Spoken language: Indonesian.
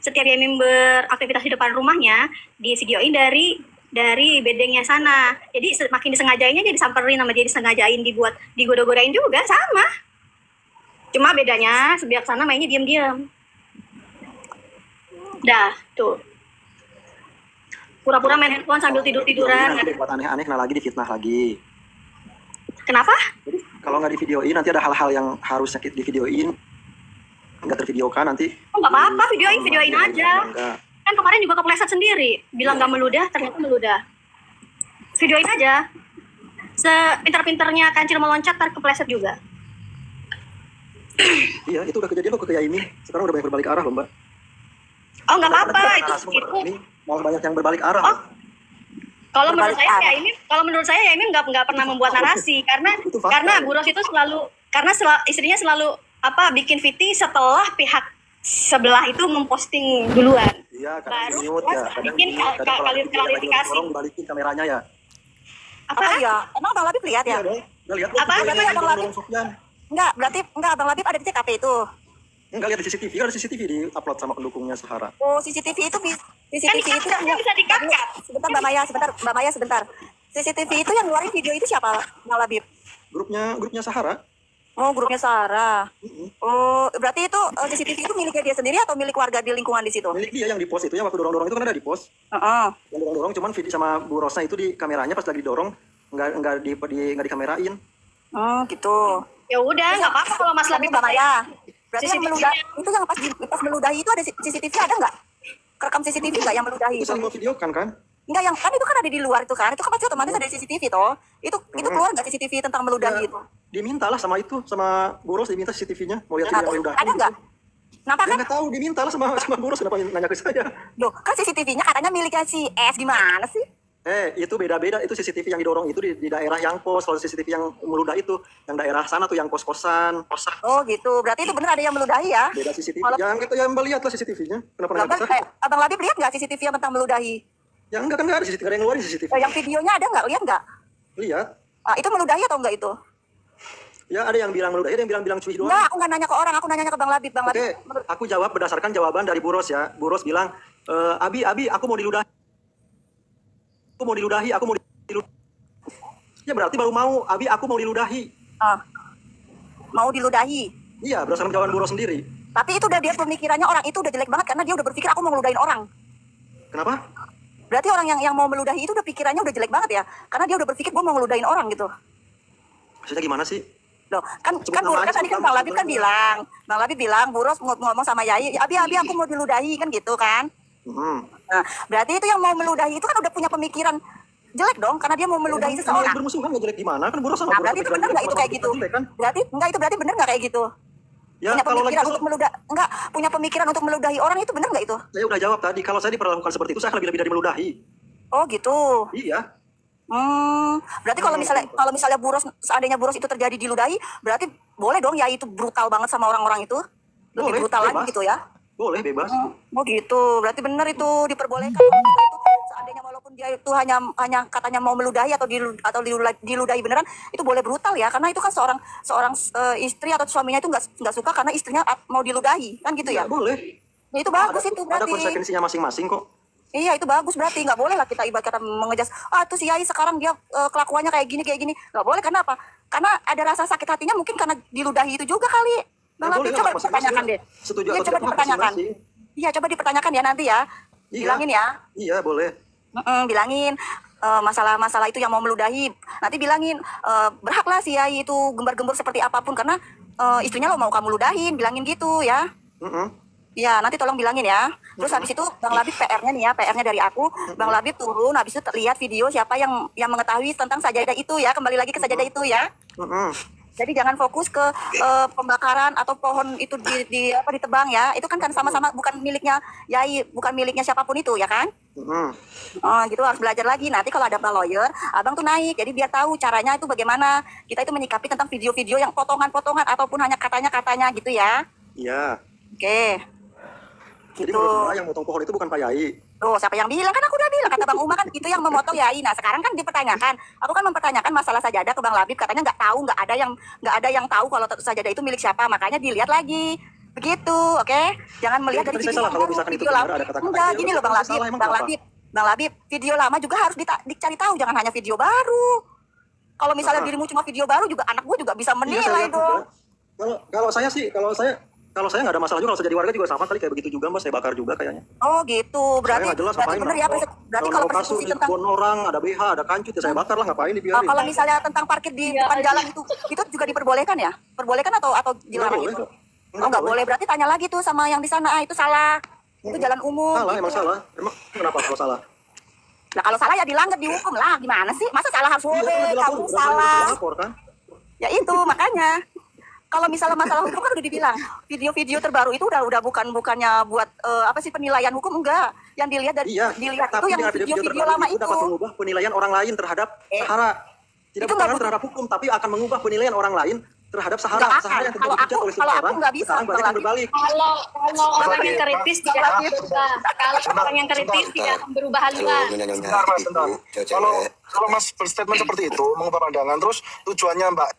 Setiap Yamin beraktivitas di depan rumahnya, di videoin dari bedengnya sana. Jadi semakin disengajainnya jadi disamperin sama dia, disengajain dibuat digoda-godain juga sama. Cuma bedanya sebelah sana mainnya diam-diam. Dah, tuh. Pura-pura main handphone sambil tidur-tiduran. Nanti buat aneh-aneh, kena lagi difitnah lagi. Kenapa? Jadi kalau nggak divideoin nanti ada hal-hal yang harusnya divideoin, nggak tervideokan nanti. Oh, nggak apa-apa, videoin aja. Enggak. Kan kemarin juga kepleset sendiri, bilang nggak meludah, ternyata meludah. Videoin aja. Sepintar-pintarnya kancil meloncat, ntar kepleset juga. Iya, itu udah kejadian loh ke Yaimi. Sekarang udah banyak berbalik arah loh, Mbak. Oh, nggak apa-apa, itu. Ini malah banyak yang berbalik arah. Oh, kalau menurut saya ya ini nggak pernah membuat narasi karena Bu Ros itu istrinya selalu bikin VT setelah pihak sebelah itu memposting duluan. Iya, baru bikin klarifikasi. Balikin kameranya ya. Apa ya? Emang Bang Labib lihat ya? Udah lihat apa? Bang Labib? Enggak, berarti Bang Labib ada di TKP itu. Enggak lihat di CCTV, ada CCTV di upload sama pendukungnya Sahara. Oh, CCTV itu Kan bisa dikat-kat. Sebentar Mbak Maya sebentar. CCTV itu yang ngeluarin video itu siapa, Bang Labib? Grupnya Sahara. Oh, grupnya Sarah. Oh, berarti itu CCTV itu miliknya dia sendiri atau milik warga di lingkungan di situ? Milik dia yang di post itu ya, waktu dorong-dorong itu kan ada di post. Yang dorong-dorong cuman video sama Bu Rosna itu di kameranya pas lagi dorong nggak dikamerain. Oh, gitu. Ya udah, nggak apa-apa kalau Mas Labib Mbak Maya. Berarti yang meludah itu yang pas meludahi itu ada CCTV ada nggak? Kerekam CCTV nggak yang meludahi itu? Itu mau video kan? Enggak, yang kan itu kan ada di luar itu kan. Itu kan pasti otomatis ada CCTV toh. Itu keluar nggak CCTV tentang meludahi itu? Dimintalah sama Bu Ros diminta CCTV-nya. Mau lihat yang meludahi. Ada nggak? Nampak kan? Nggak tahu, dimintalah sama Bu Ros, kenapa nanya ke saya? Loh, kan CCTV-nya katanya miliknya si S, gimana sih? Itu beda-beda, itu CCTV yang didorong itu di daerah yang pos. Kalau CCTV yang meludah itu yang daerah sana tuh yang kos-kosan. Oh gitu, berarti itu benar ada yang meludahi ya? Beda CCTV, yang itu yang Mbak lihat lah CCTV-nya. Kenapa nggak bisa? Abang Labib lihat nggak CCTV yang tentang meludahi? Ya enggak, kan nggak ada CCTV, ada yang ngeluarin CCTV. Yang videonya ada nggak? Lihat nggak? Lihat. Itu meludahi atau enggak itu? Ya ada yang bilang meludahi, ada yang bilang cuy doang. Enggak, aku nggak nanya ke orang, aku nanya ke Bang Labib. Oke, aku jawab berdasarkan jawaban dari Bu Ros ya. Bu Ros bilang, Abi, aku mau diludahi. Aku mau diludahi. Ya berarti baru mau, Abi, aku mau diludahi. Mau diludahi? Iya, berdasarkan jawaban Bu Ros sendiri. Tapi itu udah dia pemikirannya orang itu udah jelek banget karena dia udah berpikir aku mau ngeludahin orang. Kenapa? Berarti orang yang mau meludahi itu udah pikirannya udah jelek banget ya, karena dia udah berpikir gue mau ngeludahin orang gitu. Maksudnya gimana sih? Loh, kan tadi kan Bang Labib kan bilang, Bu Ros ngomong sama Yai, Abi aku mau diludahi kan gitu kan. Nah, berarti itu yang mau meludahi itu kan udah punya pemikiran jelek dong, karena dia mau meludahi seseorang. Bermusuhan nggak jelek gimana? Kan Bu Ros sama Bu Ros. Berarti itu benar nggak itu kayak gitu? Berarti benar nggak kayak gitu? Ya, punya pemikiran untuk punya pemikiran untuk meludahi orang itu benar nggak itu? Saya udah jawab tadi, kalau saya diperlakukan seperti itu saya akan lebih dari meludahi. Oh gitu. Iya. Berarti kalau misalnya seandainya Bu Ros itu terjadi diludahi, berarti boleh dong ya itu brutal banget sama orang-orang itu? Lebih brutal lagi gitu ya? Boleh, bebas. Oh gitu, berarti benar itu diperbolehkan kalau kita itu seandainya walaupun dia itu hanya katanya mau meludahi atau diludahi beneran, itu boleh brutal ya, karena itu kan seorang istri atau suaminya itu nggak suka karena istrinya mau diludahi, kan gitu ya? Boleh. Ya, itu bagus itu berarti. Ada konsekuensinya masing-masing kok. Iya itu bagus berarti, nggak boleh lah kita ibarat kata mengejas, tuh si Yai sekarang dia kelakuannya kayak gini, nggak boleh. Karena apa? Karena ada rasa sakit hatinya mungkin karena diludahi itu juga kali. Bang Labib coba dipertanyakan deh. Setuju atau coba dipertanyakan. Iya coba dipertanyakan ya nanti ya. Bilangin ya. Iya boleh. Bilangin masalah itu yang mau meludahi. Nanti bilangin berhaklah si Yai itu gembar-gembur seperti apapun karena istrinya lo mau kamu ludahin, bilangin gitu ya. Ya, nanti tolong bilangin ya. Terus habis itu Bang Labib PR-nya nih ya, PR-nya dari aku. Bang Labib turun, habis itu lihat video siapa yang mengetahui tentang sajadah itu ya. Kembali lagi ke sajadah itu ya. Jadi jangan fokus ke pembakaran atau pohon itu ditebang ya. Itu kan sama-sama bukan miliknya Yai, bukan miliknya siapapun itu ya kan? Gitu harus belajar lagi. Nanti kalau ada lawyer, abang tuh naik. Jadi biar tahu caranya itu bagaimana. Kita itu menyikapi tentang video-video yang potongan-potongan ataupun hanya katanya-katanya gitu ya. Iya. Oke. Jadi menurut yang motong pohon itu bukan Pak Yai. Loh, siapa yang bilang? Kan aku udah bilang, kata Bang Uma kan itu yang memotong Yai. Nah, sekarang kan dipertanyakan. Aku kan mempertanyakan masalah sajadah ke Bang Labib, katanya nggak ada yang tahu kalau sajadah itu milik siapa. Makanya dilihat lagi. Begitu, oke? Jangan melihat dari Tadi video saya salah kalau lama, misalkan itu video benar, lama. ada kata-kata Enggak, kecil. gini loh Bang Saya Labib, salah, emang Bang kenapa? Labib, Bang Labib, video lama juga harus dicari tahu, jangan hanya video baru. Kalau misalnya dirimu cuma video baru juga anak gue juga bisa Iya, saya menilai lihat juga. dong. Kalau saya sih, kalau saya nggak ada masalah juga, kalau saya jadi warga juga sama kali kayak begitu juga Mbak, saya bakar juga kayaknya. Oh gitu, Saya berarti nggak jelas berarti ngapain bener Mbak. ya, berarti kalau naruh kasur persekusi di tentang kebun orang, ada BH, ada kancut, ya saya bakar lah, ngapain dibiarin. kalau misalnya tentang parkir di depan jalan itu juga diperbolehkan ya? Perbolehkan atau dilarang boleh itu? kok. Oh nggak boleh, berarti tanya lagi tuh sama yang di sana, itu salah. Itu jalan umum. Salah, gitu. emang salah. Emang kenapa kalau salah? Nah kalau salah ya dilanggar, dihukum lah. Gimana sih? Masa salah harus Iya, kan boleh, dilapor, kamu berapa salah. kali dilapor, kan? Ya itu makanya. Kalau misalnya masalah hukum kan udah dibilang video-video terbaru itu udah bukannya buat apa sih penilaian hukum, enggak. Yang dilihat dari Iya, dilihat itu tapi yang dengan video-video terbaru lama itu itu. dapat mengubah penilaian orang lain terhadap Sahara. Tidak itu nggak berpengaruh butuh- terhadap hukum, tapi akan mengubah penilaian orang lain terhadap Nggak Sahara. akan. Sahara yang Kalau terjadi aku- oleh kalau aku seseorang, nggak bisa, sekarang berarti Bang kan berbalik. Kalau orang yang kritis tidak akan berubah. Kalau orang yang kritis tidak akan berubah haluan. Bentar, Mas, bentar. Kalau Mas berstatement seperti itu, mengubah pandangan, terus tujuannya Mbak